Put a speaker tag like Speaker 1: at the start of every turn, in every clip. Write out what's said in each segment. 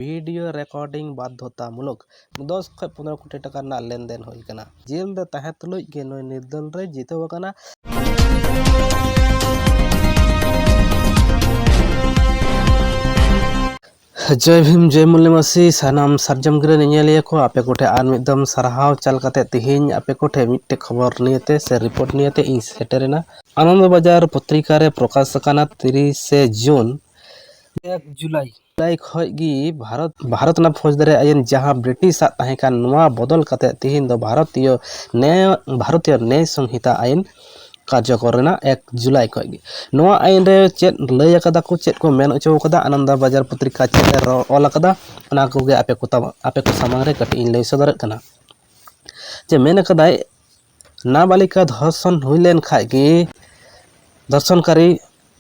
Speaker 1: Video recording बाध्यतामूलक 10 खय 15 कोटी टाका रना लेनदेन हुई कना। जेल रे ताहे तुलुज गे नय निर्दल रे जितव कना। जय भीम जय मूल्यमासी सानाम सार्जम गिरे नियलिया को आपे कोठे आर मिदम सरहाव चाल कते तिहिन आपे कोठे मिट्टे खबर नियते से रिपोर्ट नियते इन सेटेरेना आनंद बाजार पत्रिका रे प्रकाश कना 30 जून 1 जुलाई खगी भारत ना फौजदारी आयन जहां ब्रिटिश ताहे कान नोआ बदल कते तिहिन दो भारतीय न्याय संहिता आयन कार्यकर 1 जुलाई खगी नोआ आयन रे चेत लय कदा को चेत को मेन अचो कदा आनंद बाजार पत्रिका चेत ऑल कदा ओना कोगे आपे को सामांग रे कटी लय सदर कना जे मेन कदाय नाबालिका धर्षण हुई लेन खागी दर्शनकारी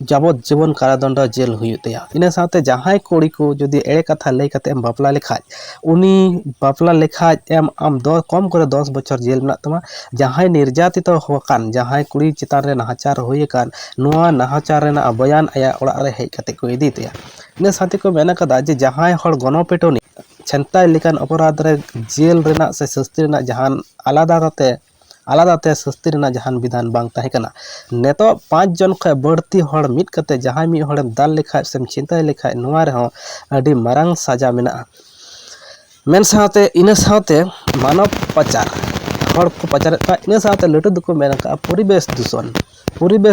Speaker 1: যাবজ্জীবন কারাদণ্ড জেল হুয়ুতেয়া ইনা সাথে যাহাই কুড়ি को যদি এড়ে কথা লই কাতে বাপলা লেখায় উনি বাপলা লেখায় আম কম করে 10 বছর জেল মেনা তমা যাহাই নির্যাতিত হকান যাহাই কুড়ি চিতান রে নাহাচার হয়ে কান নোয়া নাহাচার রেনা বয়ান আয়া ওড়া রে হেই কাते को इदीतेया इना साथे को मेना कदा जे जाहाई हर गणपेटनी छेंताय लेकान अपराध रे जेल रेना से शास्ति रेना जहान आलादाते शास्ति रेना जहान विधान बांग ताहे कना नेतो 5 जन खय बढ़ती हड़ मिट कते जहां मी हड़म दाल लेखा सेम चिंता लेखा नोआ रे हो अडी मारांग साजा मेना मेन साथे इना साथे मानव पाचार हड़ को पाचार का इना साथे लटु दुको मेना का परिवेश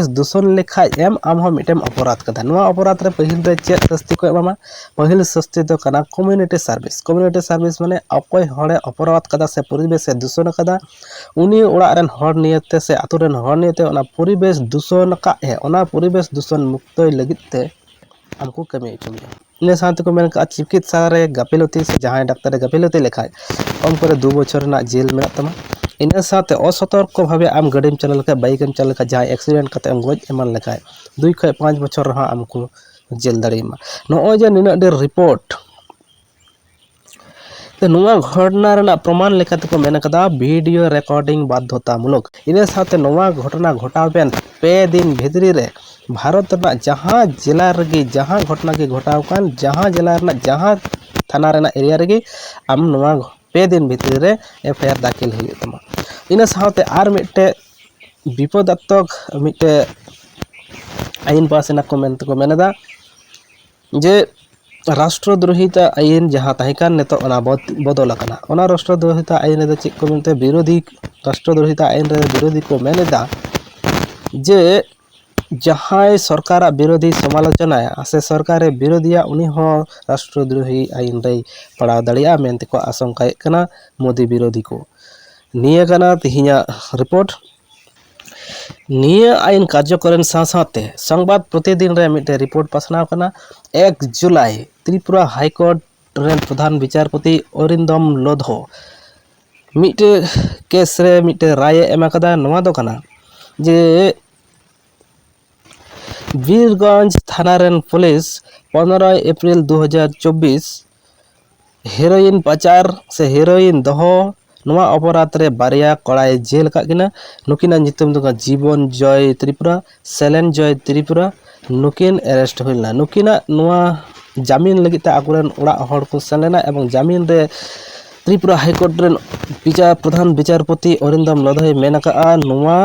Speaker 1: दूषण लेखा आम हो मिटेम अपराध कदा नोआ अपराध रे पहिल रे चेत शास्ति को एमामा पहिल शास्ति दो कना कम्युनिटी सर्विस माने अकोय हड़े अपराध कदा से परिवेश से दूषण कदा उनी ओड़ा रन हड़ नियते से आतु रन हड़ नियते ओना परिवेश दूषण का है ओना परिवेश दूषण मुक्त लगिते हमको कमी चुमिया इन साथ को मेन का चिकित्सा रे गाफिलती से जहां डॉक्टर रे गाफिलती लेखाय कम करे 2 बछर ना जेल मेना तमा इन साथ असतर्क भावे आम गाड़ी चला लेखा बाइक चला लेखा जहां एक्सीडेंट कते गज एमान लेखाय 2 खय 5 बछर रहा हमको जेल दाड़ीमा नो जे निना डेर रिपोर्ट तो नोआ घटना रेना प्रमाण लेखाते को मेन कदा वीडियो रेकॉर्डिंग बाध्यतामूलक इन साथ नोआ घटना घटावेन 2 दिन भितरी रे भारत रे जहां जिला रे जहां घटना के घटाव कान जहां जिला रे जहां थाना रेना एरिया रे आम नोआ 2 दिन भितरी रे एफआईआर दाखिल हुई तमा इन साथे आर मिटे विपदात्मक मिटे आईन पासना को मेनदा जे राष्ट्रद्रोहिता आईन जहां ताहिकान नेतो ओना बदल कना ओना राष्ट्रद्रोहिता आईन रे चेक को मेनते विरोधी राष्ट्रद्रोहिता आईन रे विरोधी को मेनेदा जे जहां सरकार विरोधी समालोचना से सरकार विरोधिया उनी हो राष्ट्रद्रोही आईन रे पड़ा दड़िया मेनते को आशंका कना मोदी विरोधी को निया कना तिहिया रिपोर्ट निया आईन कार्यकरण साथे संवाद प्रतिदिन रे मिटे रिपोर्ट पासनाव कना 1 जुलाई त्रिपुरा हाईकोर्ट रेन प्रधान विचारपति अरिंदम लोधो मिटे केस रे मिटे राय एमा कदा नवा दो कना जे वीरगंज थाना रेन पुलिस 15 अप्रैल 2024 हेरोइन पाचार से हेरोइन दहो नोआ अपराध रे बारिया कड़ाई जेल का किना नुकिना नितम दो जीवन जय त्रिपुरा सेलेन जय त्रिपुरा नुकिन अरेस्ट होइना नुकिना नोआ जामीन लगिते आकुरन ओड़ा हड़ को सेलेना एवं जामीन रे त्रिपुरा हाईकोर्ट रेन प्रधान विचारपति अरिंदम लोधय मेनका नोआ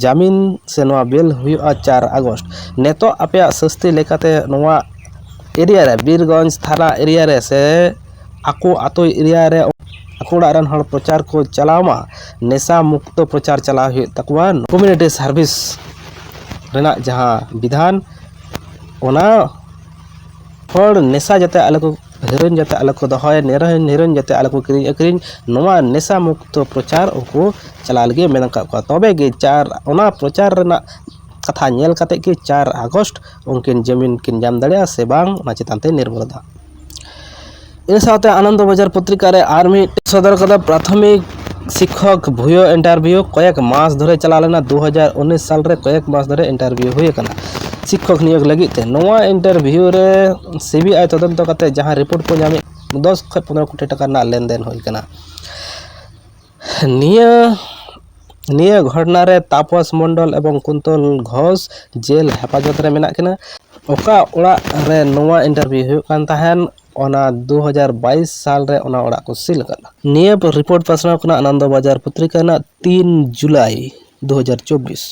Speaker 1: जामीन से नोआ बेल हुआ 4 अगस्त नेतो आपे शास्ति लेकाते नोआ एरिया रे वीरगंज थाना एरिया रे से आको आतो एरिया रे अकोड़ा रन हड़ प्रचार को चलावा नेशा मुक्त प्रचार चला तकवा कम्युनिटी सर्विस रेना जहां विधान ओना हड़ नेशा जाते अलग को हेरोइन जाते अलग को दहाय हेरोइन जाते अलग को किरिन नोआ नेशा मुक्त प्रचार को चला लगे मेन का तबे गे 4 ओना प्रचार रेना कथा नेल काते कि 4 अगस्त उनकिन जमीन किन जाम दड़िया से बांग ओना चितानते निर्भर दा इन साथे आनंद बाजार पत्रिका रे आर्मी सदर कदा प्राथमिक शिक्षक भूयो इंटरव्यू कयेक मास धरे चला लेना 2019 साल रे कयेक मास धरे इंटरव्यू हुई कना शिक्षक नियोग लगी ते नोआ इंटरव्यू रे सीबीआई तदंत कते जहां रिपोर्ट को जामे 10 खय 15 कोटी टाका ना लेनदेन हुई कना निया घटना रे तापस मंडल एवं कुंतल घोष जेल हेफाजत रे मेना किना ओका ओड़ा रे नोआ इंटरव्यू हुई कान ताहेन ᱚᱱᱟ 2022 साल रे ᱚᱱᱟ ᱚᱲᱟᱜ ᱠᱚ ᱥᱤᱞ ᱟᱠᱟᱫᱟ। ᱱᱤᱭᱟᱹ ᱨᱤᱯᱳर्ट ᱯᱟᱥᱱᱟᱣ ᱠᱟᱱᱟ ᱟᱱᱚᱱᱫᱚ ᱵᱟᱡᱟর पत्रिका ᱨᱮᱱᱟᱜ 3 जुलाई 2024।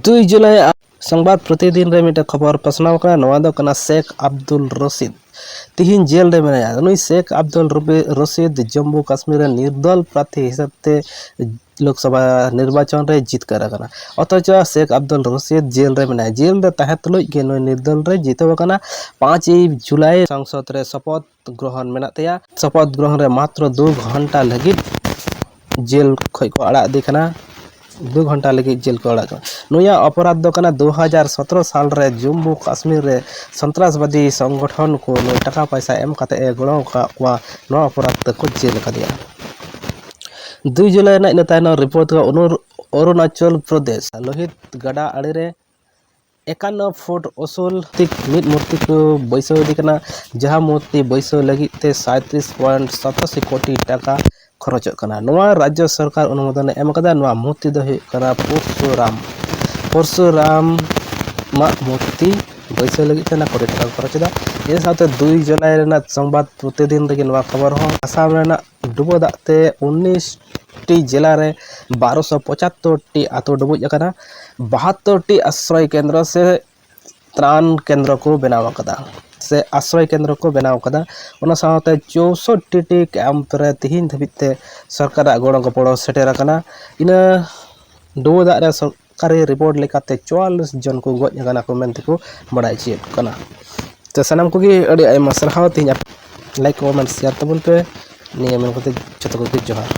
Speaker 1: 2 जुलाई संबाद प्रतिदिन रे मिटे खबर पासनाव कना नवा दो कना शेख अब्दुल रशीद तिहिन जेल रे मेनाया। नुई शेख अब्दुल रशीद जम्मू कश्मीर निर्दल प्रार्थी हिसाब ते लोकसभा निर्वाचन रे जितकर कना। अथच शेख अब्दुल रशीद जेल रे मेनाया। जेल रे तहे तुलुज के नुई निर्दल रे जितव कना। 5 जुलाई संसद रे शपथ ग्रहण मेनातेया। शपथ ग्रहण रे मात्र 2 घंटा लगित जेल खय को अड़ा दी कना। 2 घंटा लगे जेल को अड़ा। नुया अपराध दो कना 2017 साल रे जम्मू कश्मीर रे सन्त्रासवादी संगठन को नुई टाका पैसा एम कते ए गणो का नो अपराध को जेल कदिया। 2 जुलाई ना इन तायनो रिपोर्ट का अरुणाचल प्रदेश लोहित गड़ा आड़े रे 51 फुट उसूल तिक मिट मूर्ति को बैसो दी कना। जहां मूर्ति बैसो लगी ते 37.87 कोटी टाका खरच कना। नवा राज्य सरकार अनुमोदन एम कदा। नवा मूर्ति दो कना परशुराम मा मूर्ति बैसो लगी ते ना कोटी टाका खरच दा। ए साथे 2 जुलाई रेना संबाद प्रतिदिन रे नवा खबर हो। आसाम रेना डुबो दाते 19 टी जिला रे 1275 टी आतो डुबुज कना। 72 टी आश्रय केंद्र से त्राण केंद्र को बनाव कदा से आश्रय केंद्र को बनाव कदा। ओना साथे 64 टी कैंप रे तिहिन धबिते सरकार गणो गपड़ो सेटेर कना। इना डुबो दा रे सरकारी रिपोर्ट लेकाते 44 जन को गज कना को मेनते को बड़ाई चेत कना। तो सनाम को गी अड़ी आयमा सरहाव। तिहिन लाइक कमेंट शेयर तबन पे निया मेन कोते जतो को जोहार।